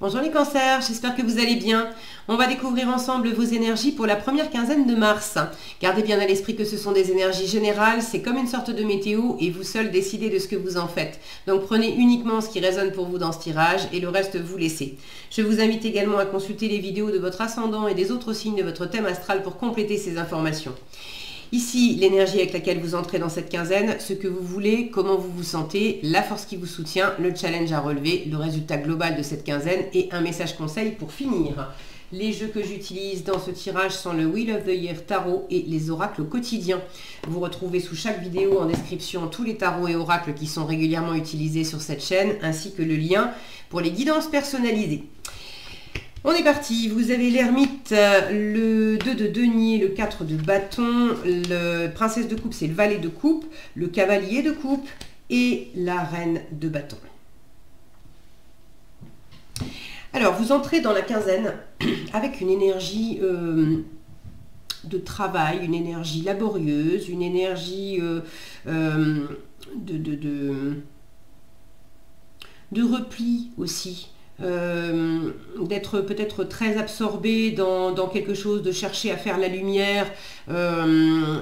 Bonjour les cancers, j'espère que vous allez bien. On va découvrir ensemble vos énergies pour la première quinzaine de mars. Gardez bien à l'esprit que ce sont des énergies générales, c'est comme une sorte de météo et vous seul décidez de ce que vous en faites. Donc prenez uniquement ce qui résonne pour vous dans ce tirage et le reste vous laissez. Je vous invite également à consulter les vidéos de votre ascendant et des autres signes de votre thème astral pour compléter ces informations. Ici, l'énergie avec laquelle vous entrez dans cette quinzaine, ce que vous voulez, comment vous vous sentez, la force qui vous soutient, le challenge à relever, le résultat global de cette quinzaine et un message conseil pour finir. Les jeux que j'utilise dans ce tirage sont le Wheel of the Year Tarot et les oracles quotidiens. Vous retrouvez sous chaque vidéo en description tous les tarots et oracles qui sont régulièrement utilisés sur cette chaîne, ainsi que le lien pour les guidances personnalisées. On est parti, vous avez l'ermite, le 2 de denier, le 4 de bâton, le princesse de coupe, c'est le valet de coupe, le cavalier de coupe et la reine de bâton. Alors, vous entrez dans la quinzaine avec une énergie de travail, une énergie laborieuse, une énergie de repli aussi. D'être peut-être très absorbé dans quelque chose, de chercher à faire la lumière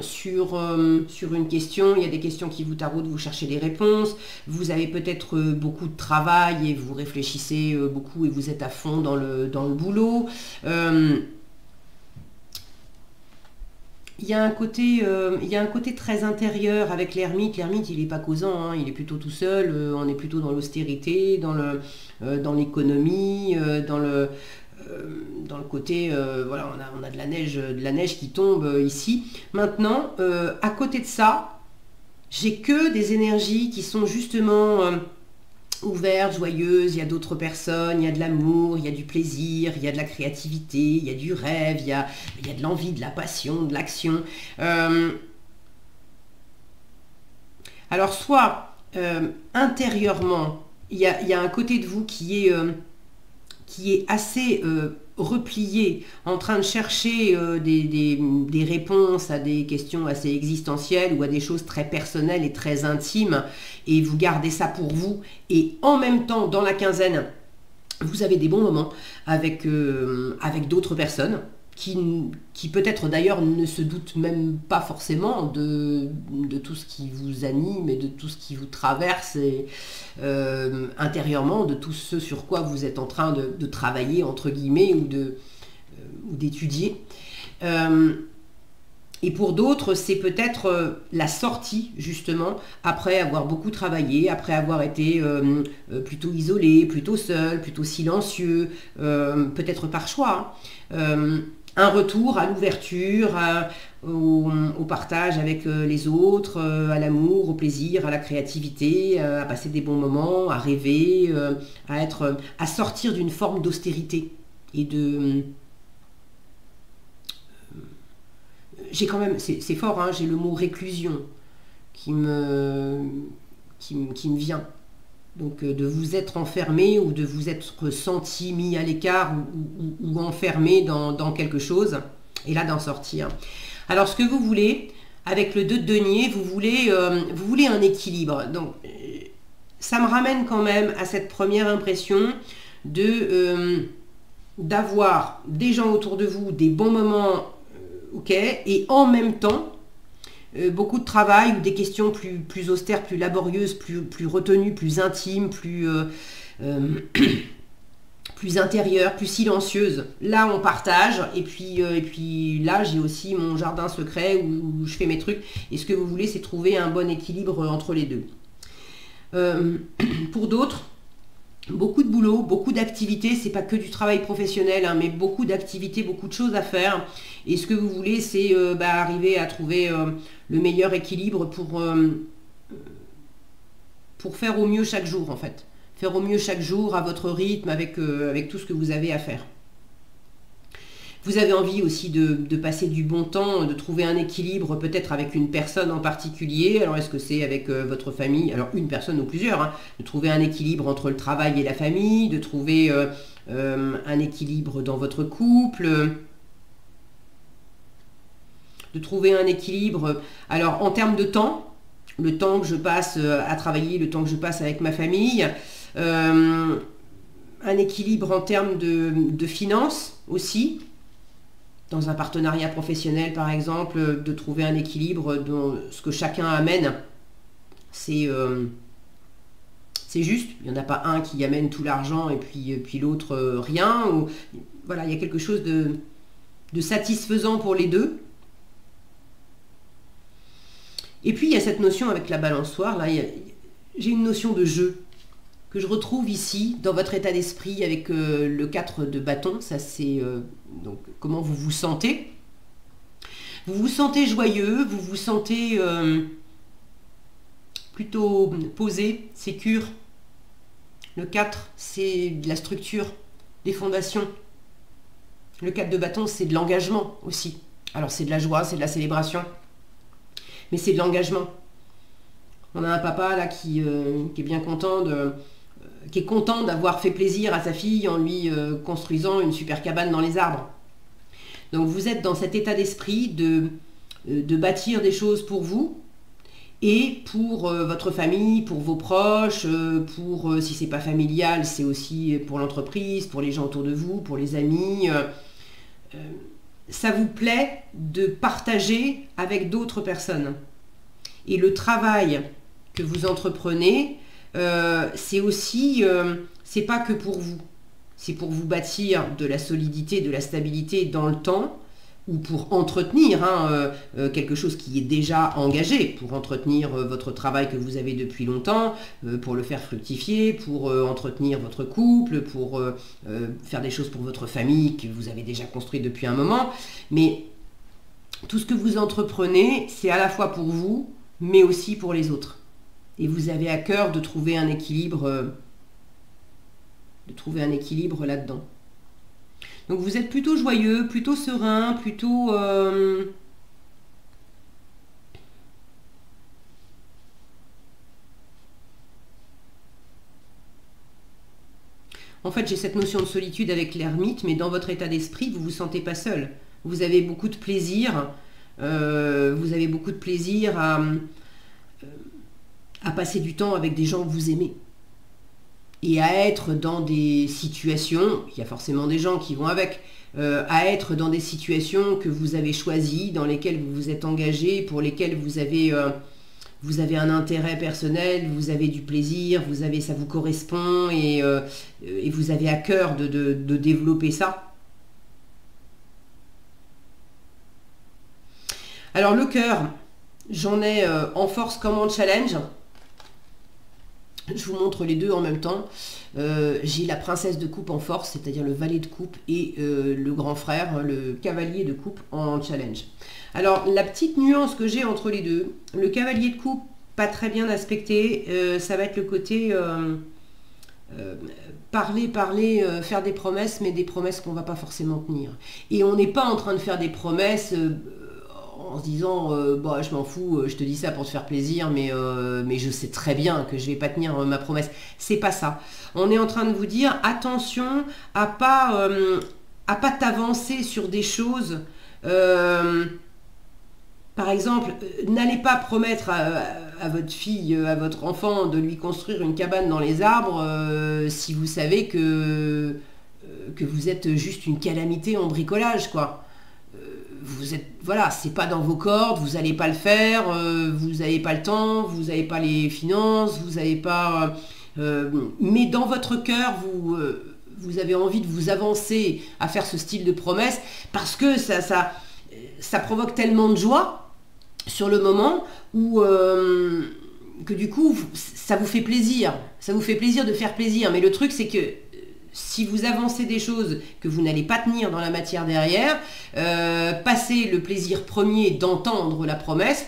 sur une question. Il y a des questions qui vous taraudent, vous cherchez des réponses. Vous avez peut-être beaucoup de travail et vous réfléchissez beaucoup et vous êtes à fond dans le boulot. Il y a un côté très intérieur avec l'ermite. L'ermite, il n'est pas causant, hein, il est plutôt tout seul. On est plutôt dans l'austérité, dans l'économie, dans le côté, voilà, on a de la neige qui tombe ici. Maintenant, à côté de ça, j'ai que des énergies qui sont justement ouverte, joyeuse, il y a d'autres personnes, il y a de l'amour, il y a du plaisir, il y a de la créativité, il y a du rêve, il y a de l'envie, de la passion, de l'action. Alors soit intérieurement, il y a un côté de vous qui est assez replié, en train de chercher des réponses à des questions assez existentielles ou à des choses très personnelles et très intimes, et vous gardez ça pour vous, et en même temps, dans la quinzaine, vous avez des bons moments avec d'autres personnes qui peut-être d'ailleurs ne se doutent même pas forcément de tout ce qui vous anime et de tout ce qui vous traverse et, intérieurement, de tout ce sur quoi vous êtes en train de travailler, entre guillemets, ou d'étudier. Et pour d'autres, c'est peut-être la sortie, justement, après avoir beaucoup travaillé, après avoir été plutôt isolé, plutôt seul, plutôt silencieux, peut-être par choix, hein. Un retour à l'ouverture, au partage avec les autres, à l'amour, au plaisir, à la créativité, à passer des bons moments, à rêver, à sortir d'une forme d'austérité et de... J'ai quand même, c'est fort, hein, j'ai le mot réclusion qui me vient. Donc de vous être enfermé ou de vous être senti mis à l'écart ou enfermé dans quelque chose, et là d'en sortir. Alors ce que vous voulez, avec le 2 de denier, vous voulez un équilibre. Donc ça me ramène quand même à cette première impression d'avoir des gens autour de vous, des bons moments, ok, et en même temps, beaucoup de travail ou des questions plus austères, plus laborieuses, plus retenues, plus intimes, plus intérieures, plus silencieuses. Là, on partage, et puis là, j'ai aussi mon jardin secret où je fais mes trucs. Et ce que vous voulez, c'est trouver un bon équilibre entre les deux. Pour d'autres, beaucoup de boulot, beaucoup d'activités, c'est pas que du travail professionnel, hein, mais beaucoup d'activités, beaucoup de choses à faire. Et ce que vous voulez, c'est arriver à trouver le meilleur équilibre pour faire au mieux chaque jour, en fait. Faire au mieux chaque jour, à votre rythme, avec tout ce que vous avez à faire. Vous avez envie aussi de passer du bon temps, de trouver un équilibre peut-être avec une personne en particulier. Alors est-ce que c'est avec votre famille? Alors une personne ou plusieurs, hein. De trouver un équilibre entre le travail et la famille, de trouver un équilibre dans votre couple, de trouver un équilibre. Alors en termes de temps, le temps que je passe à travailler, le temps que je passe avec ma famille, un équilibre en termes de finances aussi. Dans un partenariat professionnel, par exemple, de trouver un équilibre dans ce que chacun amène. C'est juste, il n'y en a pas un qui amène tout l'argent et puis l'autre rien. Ou, voilà, il y a quelque chose de satisfaisant pour les deux. Et puis il y a cette notion avec la balançoire, là, j'ai une notion de jeu que je retrouve ici dans votre état d'esprit avec le 4 de bâton. Ça c'est donc comment vous vous sentez. Vous vous sentez joyeux, vous vous sentez plutôt posé, sécure. Le 4, c'est de la structure, des fondations. Le 4 de bâton, c'est de l'engagement aussi. Alors c'est de la joie, c'est de la célébration, mais c'est de l'engagement. On a un papa là qui est bien content qui est content d'avoir fait plaisir à sa fille en lui construisant une super cabane dans les arbres. Donc vous êtes dans cet état d'esprit de bâtir des choses pour vous et pour votre famille, pour vos proches, pour si c'est pas familial, c'est aussi pour l'entreprise, pour les gens autour de vous, pour les amis. Ça vous plaît de partager avec d'autres personnes. Et le travail que vous entreprenez, c'est aussi, c'est pas que pour vous. C'est pour vous bâtir de la solidité, de la stabilité dans le temps, ou pour entretenir quelque chose qui est déjà engagé, pour entretenir votre travail que vous avez depuis longtemps, pour le faire fructifier, pour entretenir votre couple, pour faire des choses pour votre famille que vous avez déjà construit depuis un moment. Mais tout ce que vous entreprenez, c'est à la fois pour vous, mais aussi pour les autres. Et vous avez à cœur de trouver un équilibre, là-dedans. Donc vous êtes plutôt joyeux, plutôt serein, plutôt... En fait, j'ai cette notion de solitude avec l'ermite, mais dans votre état d'esprit, vous ne vous sentez pas seul. Vous avez beaucoup de plaisir, à passer du temps avec des gens que vous aimez. Et à être dans des situations, il y a forcément des gens qui vont avec, à être dans des situations que vous avez choisies, dans lesquelles vous vous êtes engagé, pour lesquelles vous avez un intérêt personnel, vous avez du plaisir, ça vous correspond et vous avez à cœur de développer ça. Alors le cœur, j'en ai en force comme en challenge. Je vous montre les deux en même temps. J'ai la princesse de coupe en force, c'est-à-dire le valet de coupe, et le grand frère, le cavalier de coupe en challenge. Alors, la petite nuance que j'ai entre les deux, le cavalier de coupe, pas très bien aspecté, ça va être le côté parler, faire des promesses, mais des promesses qu'on ne va pas forcément tenir. Et on n'est pas en train de faire des promesses... en se disant bah, je m'en fous, je te dis ça pour te faire plaisir, mais je sais très bien que je vais pas tenir ma promesse. C'est pas ça. On est en train de vous dire attention à pas t'avancer sur des choses. Par exemple, n'allez pas promettre à votre fille, à votre enfant de lui construire une cabane dans les arbres si vous savez que vous êtes juste une calamité en bricolage, quoi. Vous êtes, voilà, c'est pas dans vos cordes, vous n'allez pas le faire, vous n'avez pas le temps, vous n'avez pas les finances, vous n'avez pas... mais dans votre cœur, vous avez envie de vous avancer à faire ce style de promesse parce que ça provoque tellement de joie sur le moment où... que du coup, ça vous fait plaisir. Ça vous fait plaisir de faire plaisir. Mais le truc, c'est que si vous avancez des choses que vous n'allez pas tenir dans la matière derrière, passez le plaisir premier d'entendre la promesse.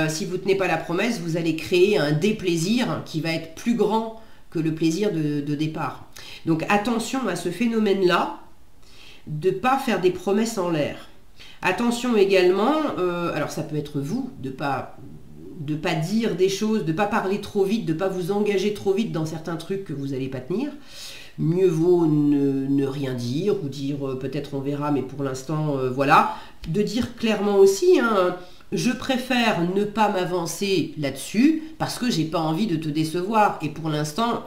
Si vous ne tenez pas la promesse, vous allez créer un déplaisir qui va être plus grand que le plaisir de départ. Donc attention à ce phénomène-là, de ne pas faire des promesses en l'air. Attention également, alors ça peut être vous, de pas dire des choses, de ne pas parler trop vite, de ne pas vous engager trop vite dans certains trucs que vous n'allez pas tenir. Mieux vaut ne rien dire ou dire peut-être on verra, mais pour l'instant, voilà. De dire clairement aussi, hein, Je préfère ne pas m'avancer là-dessus parce que j'ai pas envie de te décevoir. Et pour l'instant,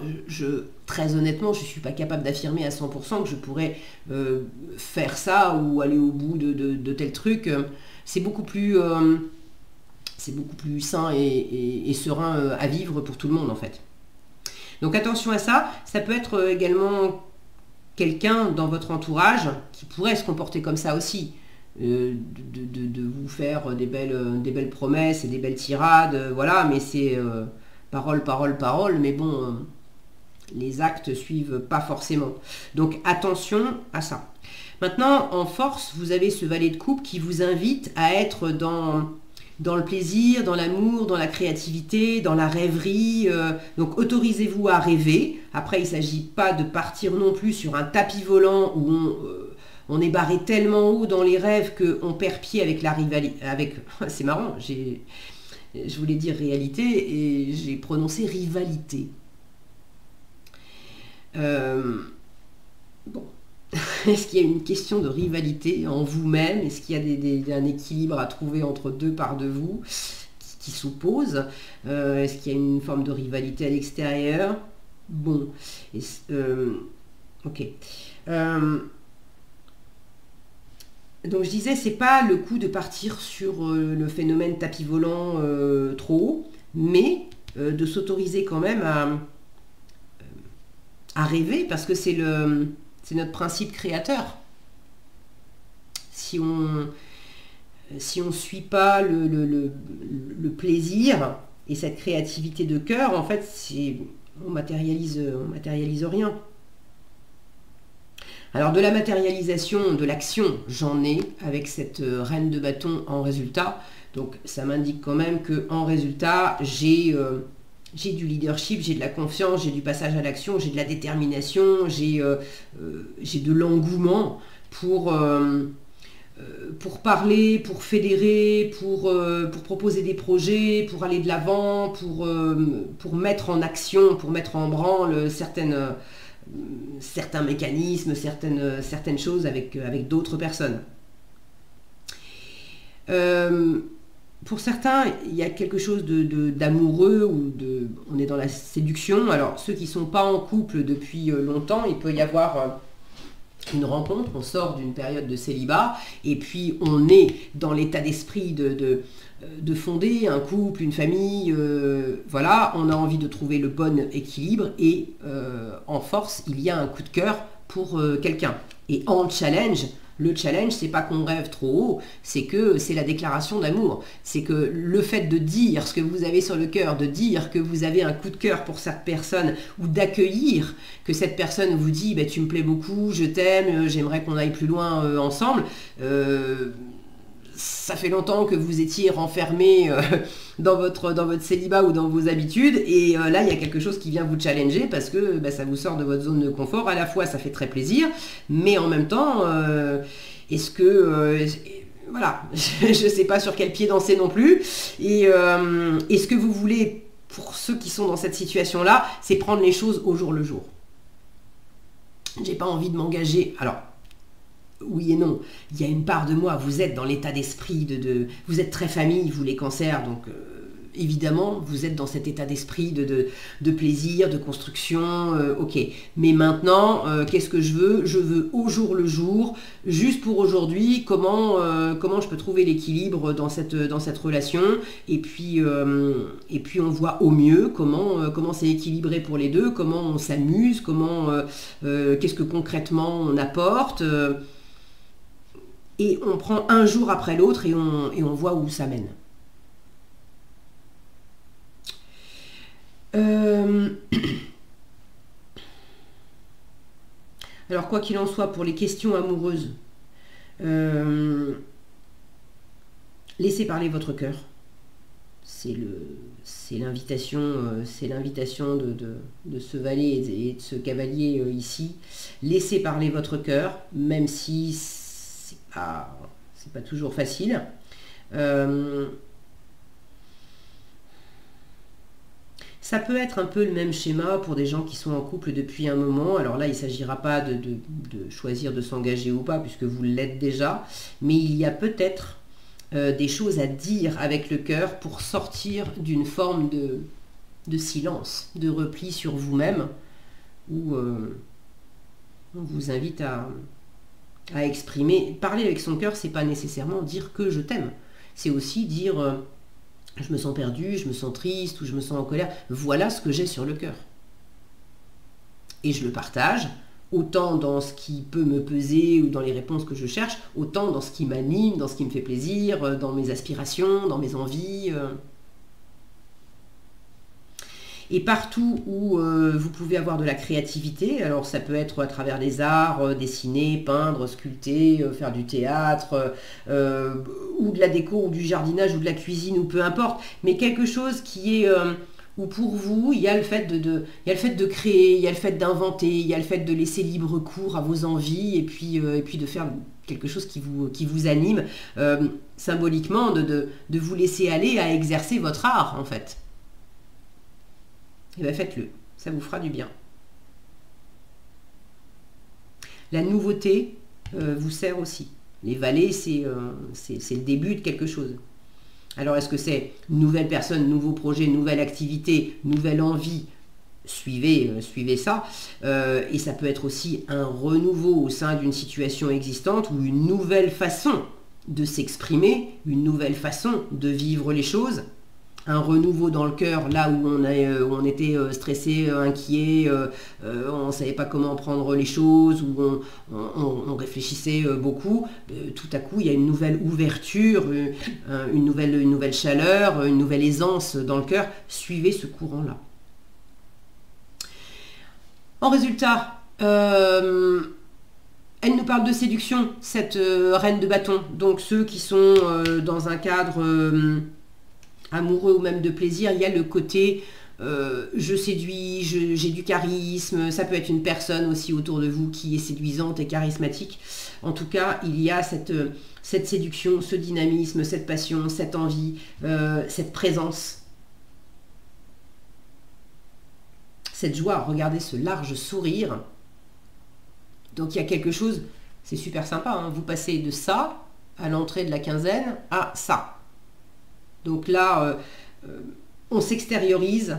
très honnêtement, je ne suis pas capable d'affirmer à 100% que je pourrais faire ça ou aller au bout de tel truc. C'est beaucoup plus sain et serein à vivre pour tout le monde en fait. Donc attention à ça. Ça peut être également quelqu'un dans votre entourage qui pourrait se comporter comme ça aussi. De vous faire des belles promesses et des belles tirades, voilà, mais c'est parole, parole, parole, mais bon, les actes suivent pas forcément. Donc attention à ça. Maintenant, en force, vous avez ce valet de coupe qui vous invite à être dans le plaisir, dans l'amour, dans la créativité, dans la rêverie. Donc autorisez-vous à rêver. Après, il ne s'agit pas de partir non plus sur un tapis volant où on est barré tellement haut dans les rêves qu'on perd pied avec la rivalité. C'est marrant, je voulais dire réalité et j'ai prononcé rivalité. Bon. Est-ce qu'il y a une question de rivalité en vous-même? Est-ce qu'il y a un équilibre à trouver entre deux parts de vous qui s'opposent? Est-ce qu'il y a une forme de rivalité à l'extérieur? Bon. Ok. Donc je disais, c'est pas le coup de partir sur le phénomène tapis volant trop haut, mais de s'autoriser quand même à rêver, parce que c'est notre principe créateur. Si on suit pas le plaisir et cette créativité de cœur, en fait, on matérialise rien. Alors de la matérialisation, de l'action, j'en ai avec cette reine de bâton en résultat. Donc ça m'indique quand même que en résultat, j'ai du leadership, j'ai de la confiance, j'ai du passage à l'action, j'ai de la détermination, j'ai de l'engouement pour parler, pour fédérer, pour proposer des projets, pour aller de l'avant, pour mettre en action, pour mettre en branle certains mécanismes, certaines choses avec d'autres personnes. Pour certains, il y a quelque chose d'amoureux ou on est dans la séduction. Alors ceux qui ne sont pas en couple depuis longtemps, il peut y avoir une rencontre, on sort d'une période de célibat et puis on est dans l'état d'esprit de fonder un couple, une famille, voilà, on a envie de trouver le bon équilibre et en force, il y a un coup de cœur pour quelqu'un. Et en challenge, le challenge, c'est pas qu'on rêve trop haut, c'est que c'est la déclaration d'amour. C'est que le fait de dire ce que vous avez sur le cœur, de dire que vous avez un coup de cœur pour cette personne, ou d'accueillir que cette personne vous dit bah, « tu me plais beaucoup, je t'aime, j'aimerais qu'on aille plus loin ensemble », ça fait longtemps que vous étiez renfermé dans votre célibat ou dans vos habitudes et là il y a quelque chose qui vient vous challenger parce que bah, ça vous sort de votre zone de confort. À la fois ça fait très plaisir, mais en même temps est-ce que voilà, je ne sais pas sur quel pied danser non plus. Et ce que vous voulez pour ceux qui sont dans cette situation là, c'est prendre les choses au jour le jour. J'ai pas envie de m'engager. Alors oui et non, il y a une part de moi, vous êtes dans l'état d'esprit vous êtes très famille, vous les cancers, donc évidemment, vous êtes dans cet état d'esprit de plaisir, de construction, ok. Mais maintenant, qu'est-ce que je veux? Je veux au jour le jour, juste pour aujourd'hui, comment je peux trouver l'équilibre dans cette relation, et puis on voit au mieux comment c'est équilibré pour les deux, comment on s'amuse, qu'est-ce que concrètement on apporte, et on prend un jour après l'autre et on voit où ça mène. Alors quoi qu'il en soit, pour les questions amoureuses, laissez parler votre cœur. C'est l'invitation de ce valet et de ce cavalier ici. Laissez parler votre cœur, même si c'est pas toujours facile. Ça peut être un peu le même schéma pour des gens qui sont en couple depuis un moment. Alors là, il ne s'agira pas de choisir de s'engager ou pas, puisque vous l'êtes déjà. Mais il y a peut-être des choses à dire avec le cœur pour sortir d'une forme de silence, de repli sur vous-même, où on vous invite à exprimer. Parler avec son cœur, c'est pas nécessairement dire que je t'aime. C'est aussi dire je me sens perdu, je me sens triste ou je me sens en colère. Voilà ce que j'ai sur le cœur. Et je le partage, autant dans ce qui peut me peser ou dans les réponses que je cherche, autant dans ce qui m'anime, dans ce qui me fait plaisir, dans mes aspirations, dans mes envies. Et partout où vous pouvez avoir de la créativité, alors ça peut être à travers les arts, dessiner, peindre, sculpter, faire du théâtre, ou de la déco, ou du jardinage, ou de la cuisine, ou peu importe, mais quelque chose qui est où pour vous, il y a le fait de créer, il y a le fait d'inventer, il y a le fait de laisser libre cours à vos envies, et puis de faire quelque chose qui vous anime, symboliquement, de vous laisser aller à exercer votre art, en fait. Et bien faites-le, ça vous fera du bien. La nouveauté vous sert aussi. Les vallées, c'est le début de quelque chose. Alors est-ce que c'est une nouvelle personne, nouveau projet, nouvelle activité, nouvelle envie? Suivez ça. Et ça peut être aussi un renouveau au sein d'une situation existante ou une nouvelle façon de s'exprimer, une nouvelle façon de vivre les choses. Un renouveau dans le cœur, là où on était stressé, inquiet, on ne savait pas comment prendre les choses, où on réfléchissait beaucoup. Tout à coup, il y a une nouvelle ouverture, une nouvelle chaleur, une nouvelle aisance dans le cœur. Suivez ce courant-là. En résultat, elle nous parle de séduction, cette reine de bâton. Donc ceux qui sont dans un cadre amoureux ou même de plaisir, il y a le côté je séduis, j'ai du charisme, ça peut être une personne aussi autour de vous qui est séduisante et charismatique. En tout cas, il y a cette séduction, ce dynamisme, cette passion, cette envie, cette présence, cette joie. Regardez ce large sourire. Donc il y a quelque chose, c'est super sympa, hein, vous passez de ça à l'entrée de la quinzaine à ça. Donc là, on s'extériorise,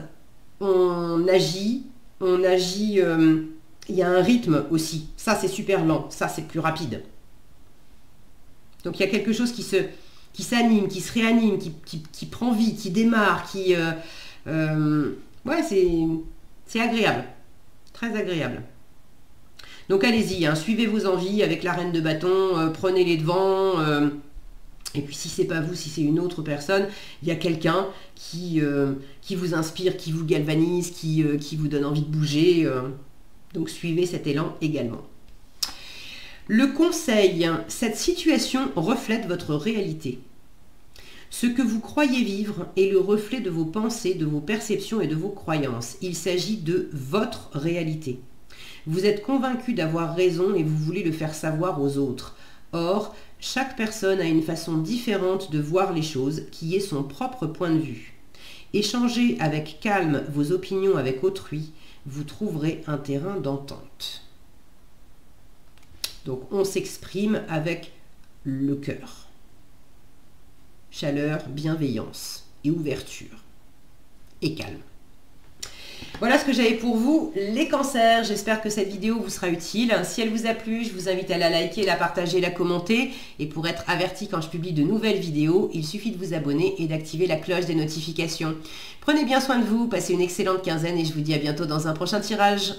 on agit, il y a un rythme aussi. Ça, c'est super lent, ça, c'est plus rapide. Donc il y a quelque chose qui s'anime, qui se réanime, qui prend vie, qui démarre, ouais, c'est agréable, très agréable. Donc allez-y, hein, suivez vos envies avec la reine de bâton, prenez les devants. Et puis si c'est pas vous, si c'est une autre personne, il y a quelqu'un qui vous inspire, qui vous galvanise, qui vous donne envie de bouger. Donc suivez cet élan également. Le conseil, cette situation reflète votre réalité. Ce que vous croyez vivre est le reflet de vos pensées, de vos perceptions et de vos croyances. Il s'agit de votre réalité. Vous êtes convaincu d'avoir raison et vous voulez le faire savoir aux autres. Or, chaque personne a une façon différente de voir les choses qui est son propre point de vue. Échangez avec calme vos opinions avec autrui, vous trouverez un terrain d'entente. Donc on s'exprime avec le cœur. Chaleur, bienveillance et ouverture. Et calme. Voilà ce que j'avais pour vous, les cancers. J'espère que cette vidéo vous sera utile. Si elle vous a plu, je vous invite à la liker, la partager, la commenter. Et pour être averti quand je publie de nouvelles vidéos, il suffit de vous abonner et d'activer la cloche des notifications. Prenez bien soin de vous, passez une excellente quinzaine et je vous dis à bientôt dans un prochain tirage.